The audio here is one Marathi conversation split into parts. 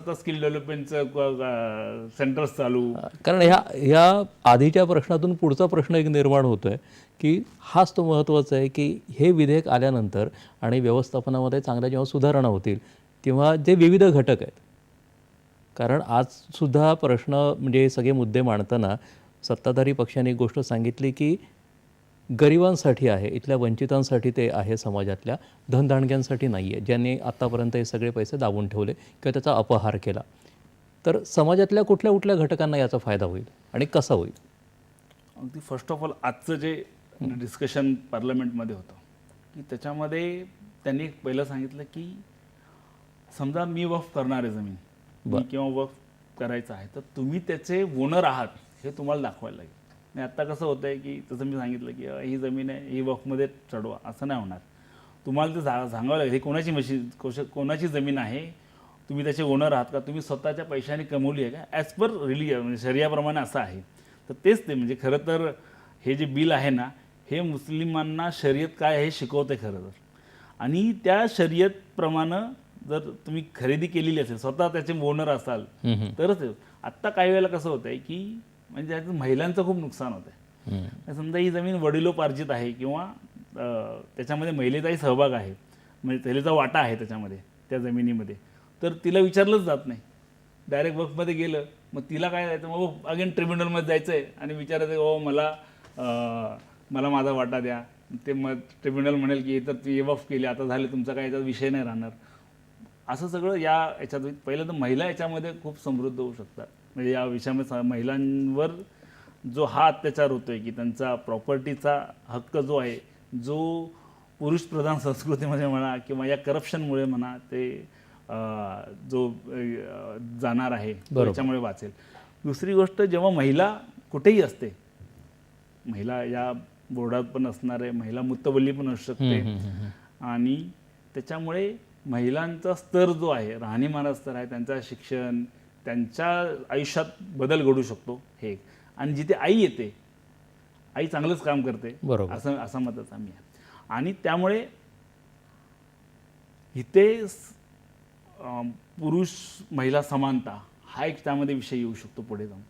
आता स्किल डेव्हलपमेंटचं सेंटर्स चालू. कारण ह्या आधीच्या प्रश्नातून पुढचा प्रश्न एक निर्माण होतोय की हाच तो महत्त्वाचा आहे की हे विधेयक आल्यानंतर आणि व्यवस्थापनामध्ये चांगल्या जेव्हा सुधारणा होतील तेव्हा जे विविध घटक आहेत, कारण आजसुद्धा प्रश्न म्हणजे सगळे मुद्दे मांडताना सत्ताधारी पक्षाने एक गोष्ट सांगितली की गरिबांसाठी आहे, इथल्या वंचितांसाठी ते आहे, समाजातल्या धनदांडग्यांसाठी नाही आहे, ज्यांनी आत्तापर्यंत हे सगळे पैसे दाबून ठेवले किंवा त्याचा अपहार केला. तर समाजातल्या कुठल्या कुठल्या घटकांना याचा फायदा होईल आणि कसा होईल? अगदी फर्स्ट ऑफ ऑल आजचं जे डिस्कशन पार्लमेंटमध्ये होतं की त्याच्यामध्ये त्यांनी पहिलं सांगितलं की समजा मी वक्फ करणार आहे जमीन, मी किंवा वक्फ करायचं आहे, तर तुम्ही त्याचे ओनर आहात हे तुम्हाला दाखवायला लागेल. आणि आत्ता कसं होतं आहे की तसं मी सांगितलं की ही जमीन आहे, ही वक्फमध्ये चढवा, असं नाही होणार. तुम्हाला ते सांगावं लागेल हे कोणाची जमीन आहे, तुम्ही त्याचे ओनर आहात का, तुम्ही स्वतःच्या पैशाने कमवली आहे का, ॲज पर म्हणजे शरियाप्रमाणे असं आहे. तर तेच ते म्हणजे खरं तर हे जे बिल आहे ना, हे मुस्लिमांना शर्यत काय हे शिकवते खरं तर. आणि त्या शर्यतप्रमाणे जर तुम्ही खरेदी केलेली असेल, स्वतः त्याचे ओनर असाल तरच. आत्ता काही वेळेला कसं होतं आहे की म्हणजे त्याचं महिलांचं खूप नुकसान होतं आहे. समजा ही जमीन वडिलोपार्जित आहे किंवा त्याच्यामध्ये महिलेचाही सहभाग आहे, म्हणजे महिलेचा वाटा आहे त्याच्यामध्ये, त्या जमिनीमध्ये, तर तिला विचारलंच जात नाही. डायरेक्ट वक्फमध्ये गेलं मग तिला काय जायचं, मग अगेन ट्रिब्युनलमध्ये जायचं आहे आणि विचारायचं ओ मला माझा वाटा द्या. ते मग ट्रिब्युनल म्हणेल की तर ती वक्फ केली, आता झाले, तुमचा काय याचा विषय नाही राहणार. असं सगळं याच्यात पहिलं तर महिला याच्यामध्ये खूप समृद्ध होऊ शकतात. म्हणजे या विषयामध्ये महिलांवर जो हा अत्याचार होतो आहे की त्यांचा प्रॉपर्टीचा हक्क जो आहे, जो पुरुषप्रधान संस्कृतीमध्ये म्हणा किंवा या करप्शनमुळे म्हणा ते जो जाणार आहे त्याच्यामुळे वाचेल. दुसरी गोष्ट, जेव्हा महिला कुठेही असते, महिला या बोर्डात पण असणार आहे, महिला मुत्तवल्ली पण असू शकते, आणि त्याच्यामुळे महिलांचा स्तर जो आहे, राहणीमानाचा स्तर आहे, त्यांचं शिक्षण, त्यांच्या आयुष्यात बदल घडू शकतो हे. आणि जिथे आई येते, आई चांगलंच काम करते असं मतच आम्ही आहे. आणि त्यामुळे इथे पुरुष महिला समानता हा एक त्यामध्ये विषय येऊ शकतो पुढे जाऊन.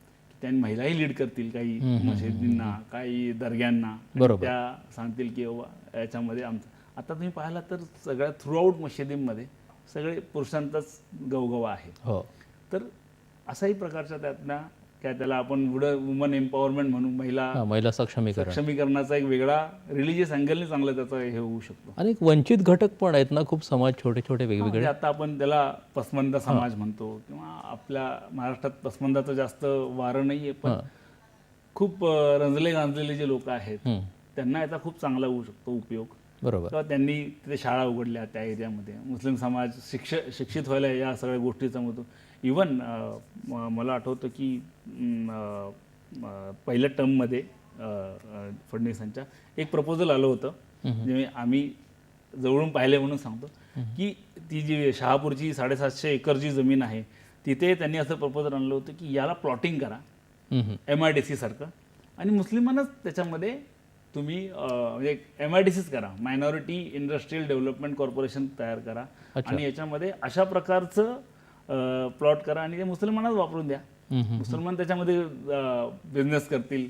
त्यांनी महिलाही लीड करतील काही मशिदींना, काही दर्ग्यांना, त्या सांगतील की याच्यामध्ये आमचं. आता तुम्ही पाहिला तर सगळ्या थ्रूआउट मशिदींमध्ये सगळे पुरुषांचाच गवगवा आहे. तर असाही प्रकारच्या त्यातल्या काय त्याला आपण वुमन एम्पॉवरमेंट म्हणून महिला सक्षमीकरणाचा एक वेगळा रिलिजियस अँगलने चांगलं त्याचं हे होऊ शकतो. आणि वंचित घटक पण आहेत ना खूप, समाज छोटे छोटे वेगवेगळे. आता आपण त्याला पसमंदा समाज म्हणतो किंवा आपल्या महाराष्ट्रात पसमंदाचं जास्त वारं नाही आहे, पण खूप रंजले गांजलेले जे लोक आहेत त्यांना याचा खूप चांगला होऊ शकतो उपयोग. किंवा त्यांनी तिथे शाळा उघडल्या त्या एरियामध्ये, मुस्लिम समाज शिक्षित व्हायला या सगळ्या गोष्टीचा मधून. इवन मला आठवतं की पहिल्या टर्ममध्ये फडणवीसांच्या एक प्रपोजल आलं होतं, म्हणजे आम्ही जवळून पाहिले म्हणून सांगतो की ती जी शहापूरची 750 एकर जी जमीन आहे, तिथे त्यांनी असं प्रपोजल आणलं होतं की याला प्लॉटिंग करा MIDC सारखं, आणि मुस्लिमांनाच त्याच्यामध्ये तुम्ही म्हणजे MIDCच करा, मायनॉरिटी इंडस्ट्रियल डेव्हलपमेंट कॉर्पोरेशन तयार करा, आणि याच्यामध्ये अशा प्रकारचं प्लॉट करा आणि ते मुसलमानाच वापरून द्या. मुसलमान त्याच्यामध्ये बिझनेस करतील,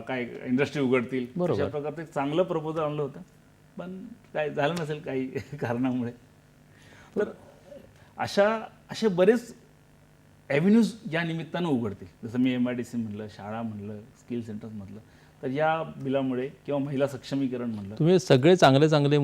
काय इंडस्ट्री उघडतील. अशा प्रकारचं एक चांगलं प्रपोजल आणलं होतं, पण काय झालं नसेल काही कारणामुळे. तर असे बरेच ॲव्हेन्यूज या निमित्तानं उघडतील. जसं मी MIDC म्हणलं, शाळा म्हणलं, स्किल सेंटर्स म्हटलं, तर या बिलामुळे किंवा महिला सक्षमीकरण म्हणलं, तुम्ही सगळे चांगले